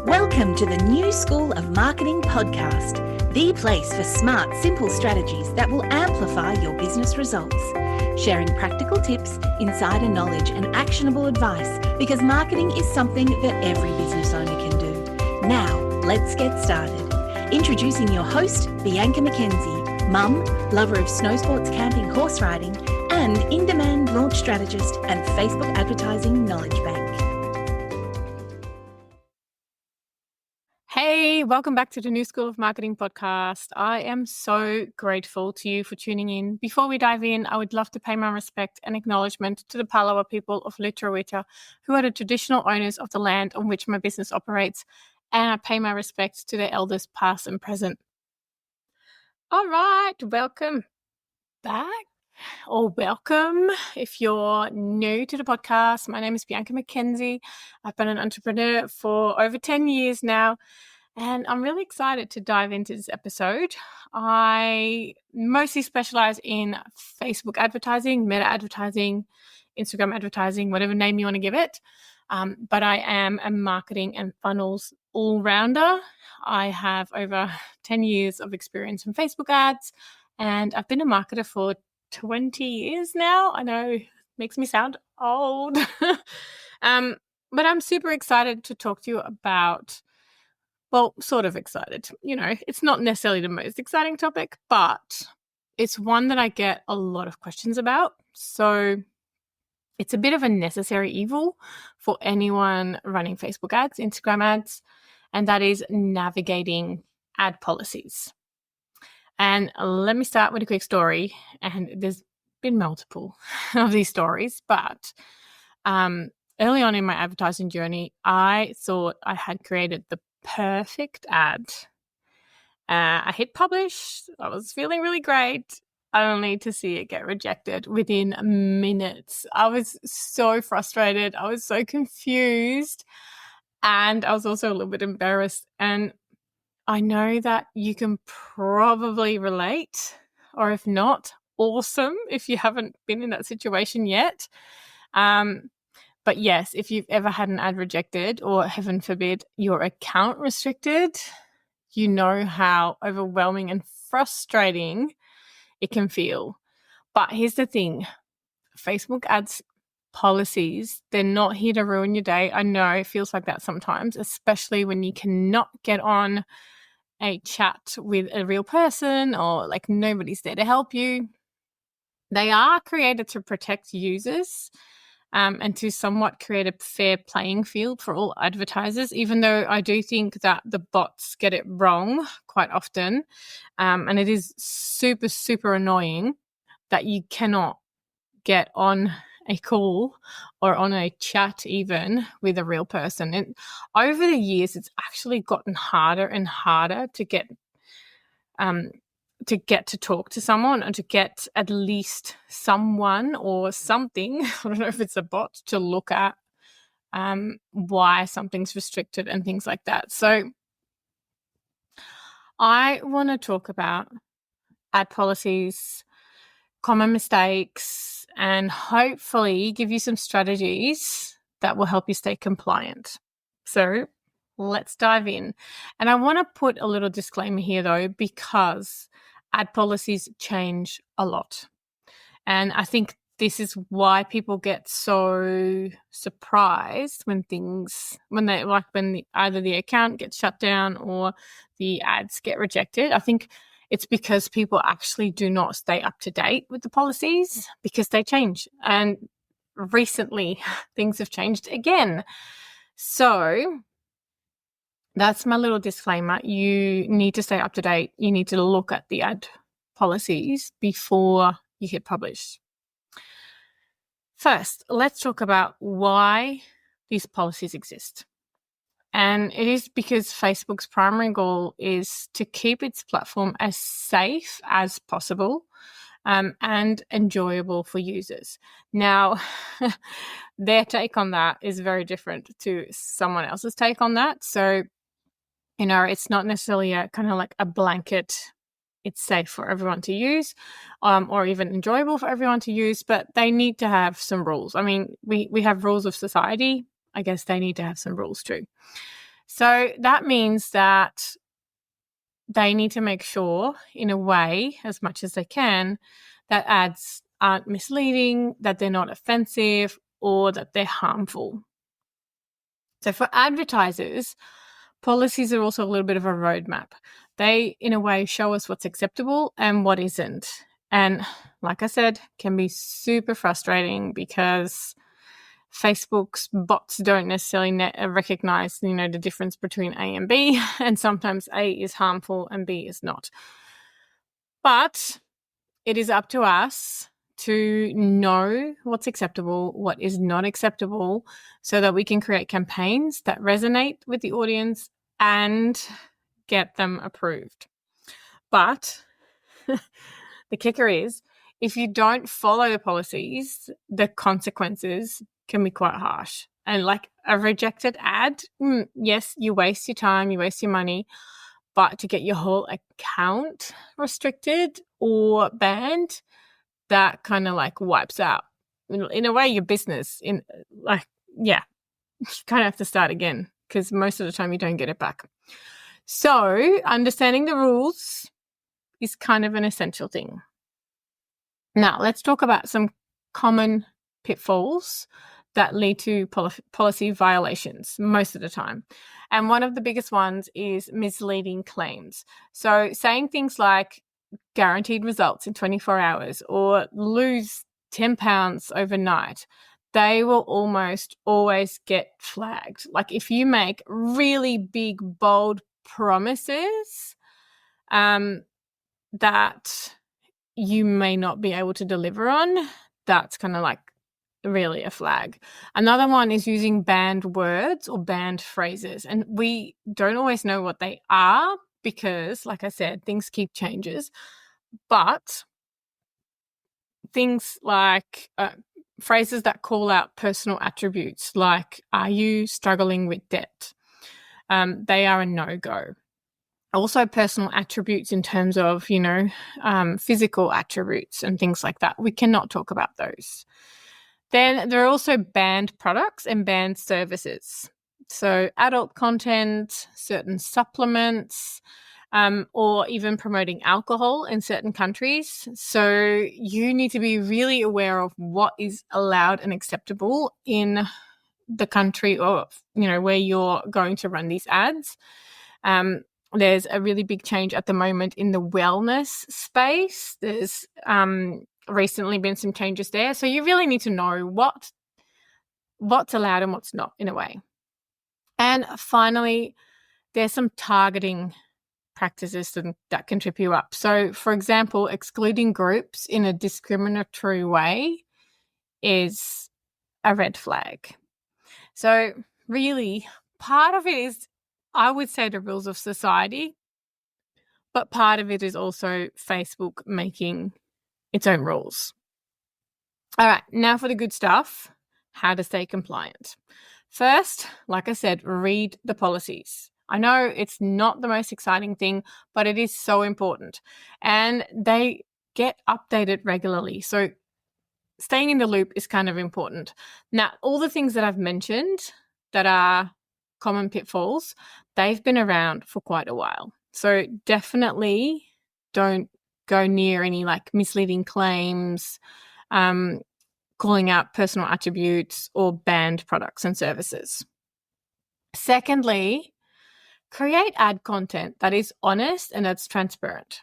Welcome to the New School of Marketing podcast, the place for smart, simple strategies that will amplify your business results. Sharing practical tips, insider knowledge, and actionable advice because marketing is something that every business owner can do. Now, let's get started. Introducing your host, Bianca McKenzie, mum, lover of snow sports, camping, horse riding, and in-demand launch strategist and Facebook advertising knowledge bank. Hey, welcome back to the New School of Marketing podcast. I am so grateful to you for tuning in. Before we dive in, I would love to pay my respect and acknowledgement to the Palawa people of Lutruwita, who are the traditional owners of the land on which my business operates, and I pay my respects to their elders past and present. All right, welcome back. Or welcome if you're new to the podcast. My name is Bianca McKenzie. I've been an entrepreneur for over 10 years now, and I'm really excited to dive into this episode. I mostly specialize in Facebook advertising, meta advertising, Instagram advertising, whatever name you want to give it. But I am a marketing and funnels all-rounder. I have over 10 years of experience in Facebook ads, and I've been a marketer for 20 years now. I know it makes me sound old. But I'm super excited to talk to you about, well, sort of excited. You know, it's not necessarily the most exciting topic, but it's one that I get a lot of questions about. So it's a bit of a necessary evil for anyone running Facebook ads, Instagram ads, and that is navigating ad policies. And let me start with a quick story. And there's been multiple of these stories, but early on in my advertising journey, I thought I had created the perfect ad. I hit publish. I was feeling really great, only to see it get rejected within minutes. I was so frustrated. I was so confused. And I was also a little bit embarrassed. And I know that you can probably relate, or if not, awesome if you haven't been in that situation yet. But yes, if you've ever had an ad rejected or heaven forbid your account restricted, you know how overwhelming and frustrating it can feel. But here's the thing, Facebook ads policies, they're not here to ruin your day. I know it feels like that sometimes, especially when you cannot get on a chat with a real person or like nobody's there to help you. They are created to protect users and to somewhat create a fair playing field for all advertisers, even though I do think that the bots get it wrong quite often. And it is super, super annoying that you cannot get on a call or on a chat even with a real person. And over the years, it's actually gotten harder and harder to get to talk to someone and to get at least someone or something, I don't know if it's a bot, to look at why something's restricted and things like that. So I want to talk about ad policies, common mistakes, and hopefully give you some strategies that will help you stay compliant. So let's dive in. And I want to put a little disclaimer here though, because ad policies change a lot. And I think this is why people get so surprised when either the account gets shut down or the ads get rejected. I think it's because people actually do not stay up to date with the policies because they change. And recently things have changed again. So that's my little disclaimer. You need to stay up to date. You need to look at the ad policies before you hit publish. First, let's talk about why these policies exist. And it is because Facebook's primary goal is to keep its platform as safe as possible and enjoyable for users. Now, their take on that is very different to someone else's take on that. So, you know, it's not necessarily a kind of like a blanket, it's safe for everyone to use or even enjoyable for everyone to use, but they need to have some rules. I mean, we have rules of society. I guess they need to have some rules too. So that means that they need to make sure, in a way, as much as they can, that ads aren't misleading, that they're not offensive, or that they're harmful. So for advertisers, policies are also a little bit of a roadmap. They, in a way, show us what's acceptable and what isn't. And like I said, can be super frustrating because Facebook's bots don't necessarily recognize, the difference between A and B, and sometimes A is harmful and B is not. But it is up to us to know what's acceptable, what is not acceptable, so that we can create campaigns that resonate with the audience and get them approved. But the kicker is, if you don't follow the policies, the consequences can be quite harsh. And like a rejected ad, yes, you waste your time, you waste your money, but to get your whole account restricted or banned, that kind of like wipes out, in a way, your business. You kind of have to start again because most of the time you don't get it back. So understanding the rules is kind of an essential thing. Now, let's talk about some common pitfalls that lead to policy violations most of the time. And one of the biggest ones is misleading claims. So saying things like guaranteed results in 24 hours or lose 10 pounds overnight, they will almost always get flagged. Like if you make really big, bold promises that you may not be able to deliver on, that's kind of like really a flag. Another one is using banned words or banned phrases. And we don't always know what they are because, like I said, things keep changes. But things like phrases that call out personal attributes, like, are you struggling with debt? They are a no-go. Also personal attributes in terms of, physical attributes and things like that. We cannot talk about those. Then there are also banned products and banned services. So adult content, certain supplements, or even promoting alcohol in certain countries. So you need to be really aware of what is allowed and acceptable in the country or, where you're going to run these ads. There's a really big change at the moment in the wellness space. There's recently been some changes there. So you really need to know what's allowed and what's not, in a way. And finally, there's some targeting practices that can trip you up. So, for example, excluding groups in a discriminatory way is a red flag. So really, part of it is, I would say, the rules of society, but part of it is also Facebook making its own rules. All right, now for the good stuff, how to stay compliant. First, like I said, read the policies. I know it's not the most exciting thing, but it is so important. And they get updated regularly. So staying in the loop is kind of important. Now, all the things that I've mentioned that are common pitfalls, they've been around for quite a while. So definitely don't go near any like misleading claims, calling out personal attributes or banned products and services. Secondly, create ad content that is honest and that's transparent.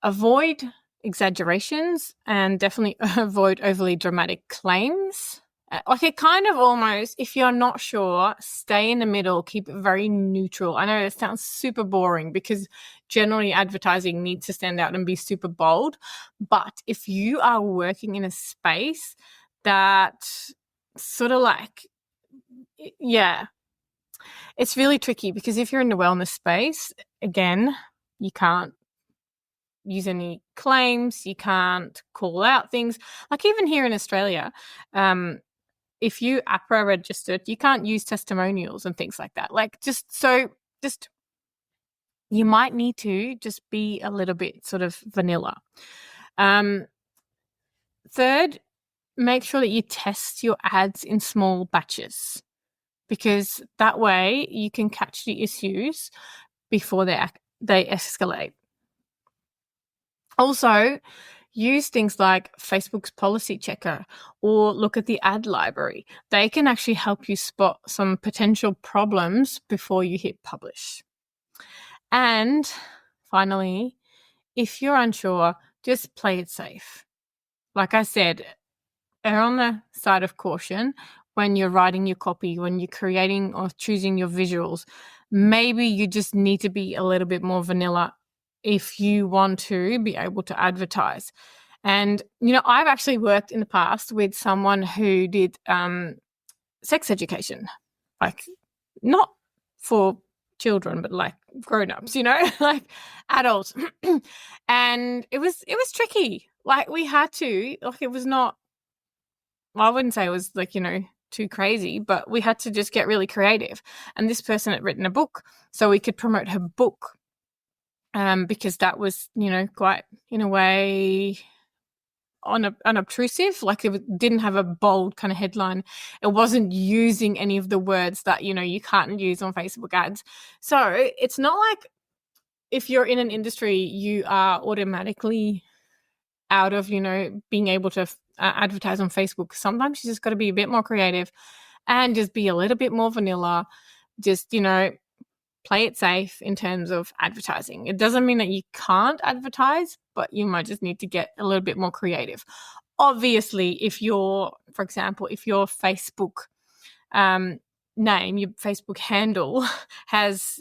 Avoid exaggerations and definitely avoid overly dramatic claims. Like it kind of almost, if you're not sure, stay in the middle, keep it very neutral. I know it sounds super boring because generally advertising needs to stand out and be super bold. But if you are working in a space that sort of like, it's really tricky because if you're in the wellness space, again, you can't use any claims, you can't call out things. Like even here in Australia, if you APRA registered, you can't use testimonials and things like that. Like just you might need to just be a little bit sort of vanilla. Third, make sure that you test your ads in small batches because that way you can catch the issues before they escalate. Also, use things like Facebook's policy checker or look at the ad library. They can actually help you spot some potential problems before you hit publish. And finally, if you're unsure, just play it safe. Like I said, err on the side of caution when you're writing your copy, when you're creating or choosing your visuals. Maybe you just need to be a little bit more vanilla if you want to be able to advertise. And, I've actually worked in the past with someone who did sex education, like not for children, but like grown-ups, like adults. And it was tricky. Like we had to, like it was not, well, I wouldn't say it was like, too crazy, but we had to just get really creative. And this person had written a book, so we could promote her book because that was, quite, in a way, unobtrusive. Like it didn't have a bold kind of headline. It wasn't using any of the words that, you can't use on Facebook ads. So it's not like if you're in an industry, you are automatically out of, being able to advertise on Facebook. Sometimes you just got to be a bit more creative and just be a little bit more vanilla. Just, play it safe in terms of advertising. It doesn't mean that you can't advertise, but you might just need to get a little bit more creative. Obviously, if your Facebook name, your Facebook handle has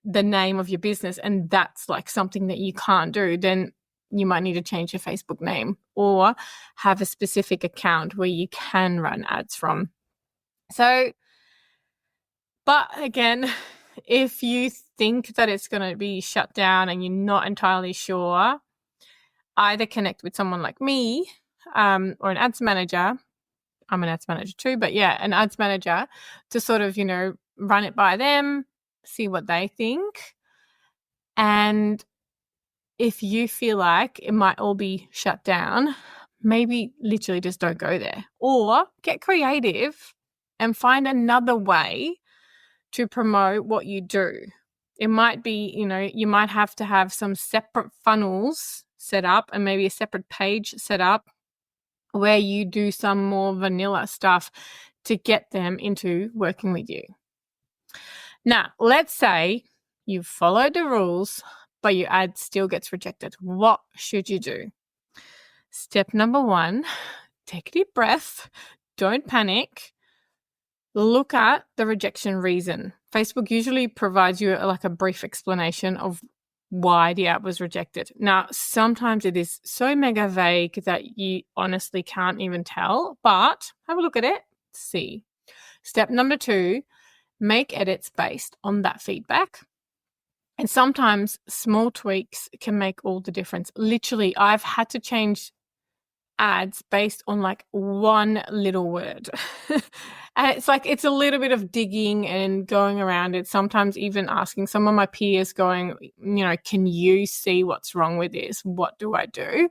the name of your business and that's like something that you can't do, then you might need to change your Facebook name or have a specific account where you can run ads from. So, but again, if you think that it's going to be shut down and you're not entirely sure, either connect with someone like me or an ads manager. I'm an ads manager too, but yeah, an ads manager to sort of, run it by them, see what they think. And if you feel like it might all be shut down, maybe literally just don't go there or get creative and find another way to promote what you do. It might be, you might have to have some separate funnels set up and maybe a separate page set up where you do some more vanilla stuff to get them into working with you. Now, let's say you've followed the rules, but your ad still gets rejected. What should you do? Step number 1, take a deep breath. Don't panic. Look at the rejection reason. Facebook usually provides you like a brief explanation of why the ad was rejected. Now, sometimes it is so mega vague that you honestly can't even tell, but have a look at it, see. Step number 2, make edits based on that feedback. And sometimes small tweaks can make all the difference. Literally, I've had to change ads based on like one little word. And it's a little bit of digging and going around it. Sometimes even asking some of my peers going, can you see what's wrong with this? What do I do?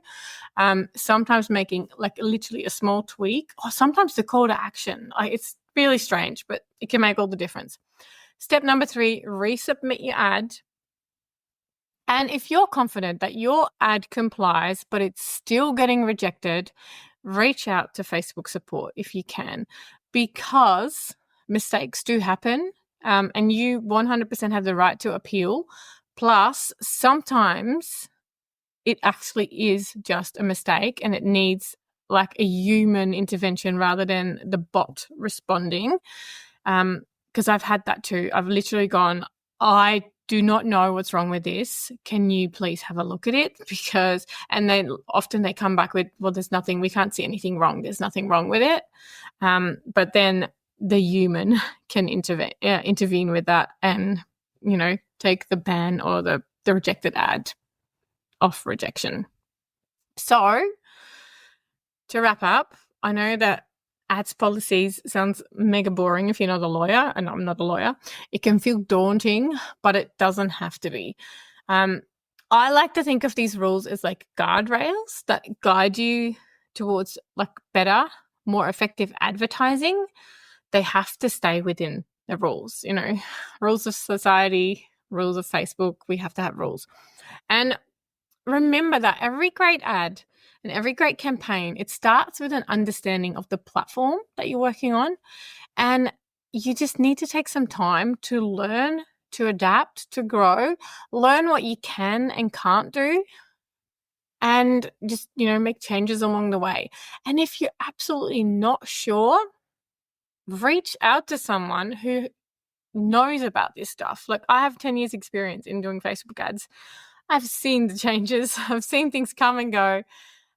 Sometimes making like literally a small tweak, or sometimes the call to action. It's really strange, but it can make all the difference. Step number 3, resubmit your ad. And if you're confident that your ad complies, but it's still getting rejected, reach out to Facebook support if you can, because mistakes do happen and you 100% have the right to appeal. Plus, sometimes it actually is just a mistake and it needs like a human intervention rather than the bot responding. Because I've had that too. I've literally gone, I do not know what's wrong with this. Can you please have a look at it? And then often they come back with, well, there's nothing, we can't see anything wrong. There's nothing wrong with it. But then the human can intervene with that and, take the ban or the rejected ad off rejection. So to wrap up, I know that ads policies sounds mega boring if you're not a lawyer, and I'm not a lawyer. It can feel daunting, but it doesn't have to be. I like to think of these rules as like guardrails that guide you towards like better, more effective advertising. They have to stay within They're rules, rules of society, rules of Facebook. We have to have rules. And remember that every great ad and every great campaign, it starts with an understanding of the platform that you're working on. And you just need to take some time to learn, to adapt, to grow, learn what you can and can't do, and just, make changes along the way. And if you're absolutely not sure, reach out to someone who knows about this stuff. Like, I have 10 years experience in doing Facebook ads. I've seen the changes. I've seen things come and go.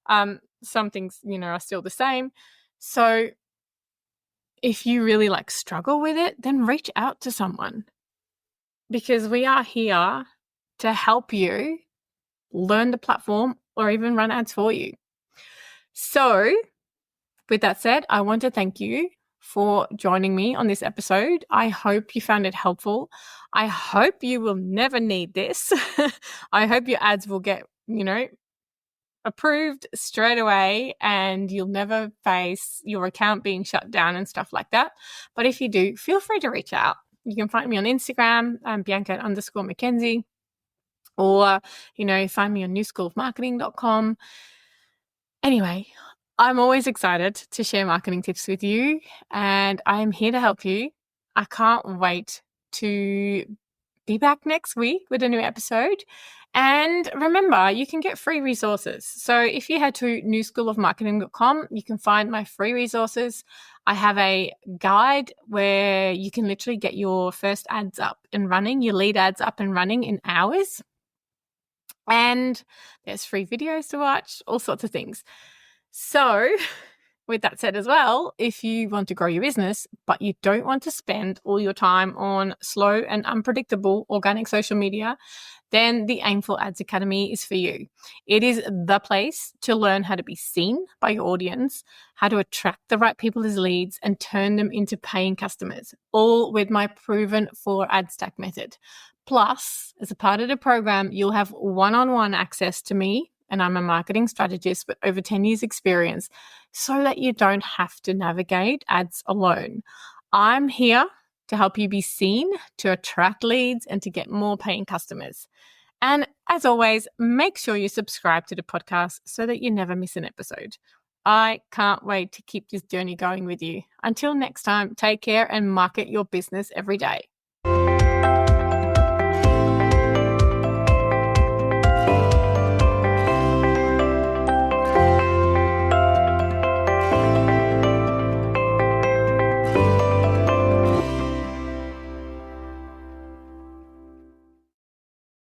Some things, are still the same. So if you really struggle with it, then reach out to someone, because we are here to help you learn the platform or even run ads for you. So with that said, I want to thank you for joining me on this episode. I hope you found it helpful. I hope you will never need this. I hope your ads will get, approved straight away and you'll never face your account being shut down and stuff like that. But if you do, feel free to reach out. You can find me on Instagram, Bianca_McKenzie, or, find me on newschoolofmarketing.com. Anyway, I'm always excited to share marketing tips with you, and I'm here to help you. I can't wait to be back next week with a new episode. And remember, you can get free resources. So if you head to newschoolofmarketing.com, you can find my free resources. I have a guide where you can literally get your first ads up and running, your lead ads up and running in hours. And there's free videos to watch, all sorts of things. So with that said as well, if you want to grow your business, but you don't want to spend all your time on slow and unpredictable organic social media, then the Aimful Ads Academy is for you. It is the place to learn how to be seen by your audience, how to attract the right people as leads and turn them into paying customers, all with my proven 4 ad stack method. Plus, as a part of the program, you'll have one-on-one access to me, and I'm a marketing strategist with over 10 years experience, so that you don't have to navigate ads alone. I'm here to help you be seen, to attract leads, and to get more paying customers. And as always, make sure you subscribe to the podcast so that you never miss an episode. I can't wait to keep this journey going with you. Until next time, take care and market your business every day.